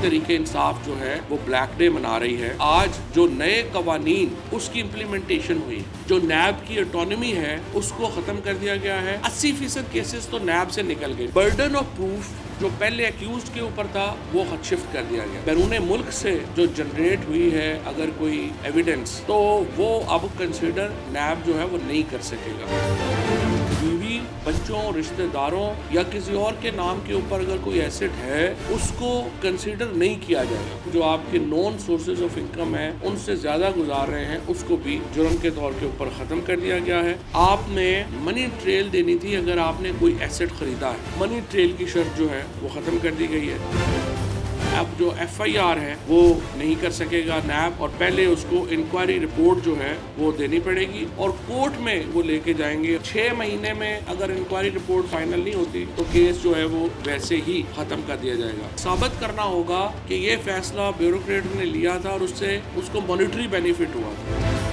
तरीके इंसाफ जो है वो ब्लैक डे मना रही है। आज जो नए कवानीन उसकी इम्प्लीमेंटेशन हुई, जो नैब की ऑटोनॉमी है उसको खत्म कर दिया गया है। 80% केसेस तो नैब से निकल गए। बर्डन ऑफ प्रूफ जो पहले एक्यूज्ड के ऊपर था वो शिफ्ट कर दिया गया। बैरून मुल्क से जो जनरेट हुई है अगर कोई एविडेंस, तो वो अब कंसिडर नैब जो है वो नहीं कर सकेगा। बीवी, बच्चों, रिश्तेदारों या किसी और के नाम के ऊपर अगर कोई एसेट है उसको कंसीडर नहीं किया जाएगा। जो आपके नॉन सोर्सेज ऑफ इनकम है उनसे ज्यादा गुजार रहे हैं उसको भी जुर्म के तौर के ऊपर खत्म कर दिया गया है। आपने मनी ट्रेल देनी थी अगर आपने कोई एसेट खरीदा है, मनी ट्रेल की शर्त जो है वो खत्म कर दी गई है। अब जो FIR है वो नहीं कर सकेगा नैब, और पहले उसको इंक्वायरी रिपोर्ट जो है वो देनी पड़ेगी और कोर्ट में वो लेके जाएंगे। 6 महीने में अगर इंक्वायरी रिपोर्ट फाइनल नहीं होती तो केस जो है वो वैसे ही खत्म कर दिया जाएगा। साबित करना होगा कि ये फैसला ब्यूरोक्रेट ने लिया था और उससे उसको मॉनिटरी बेनिफिट हुआ था।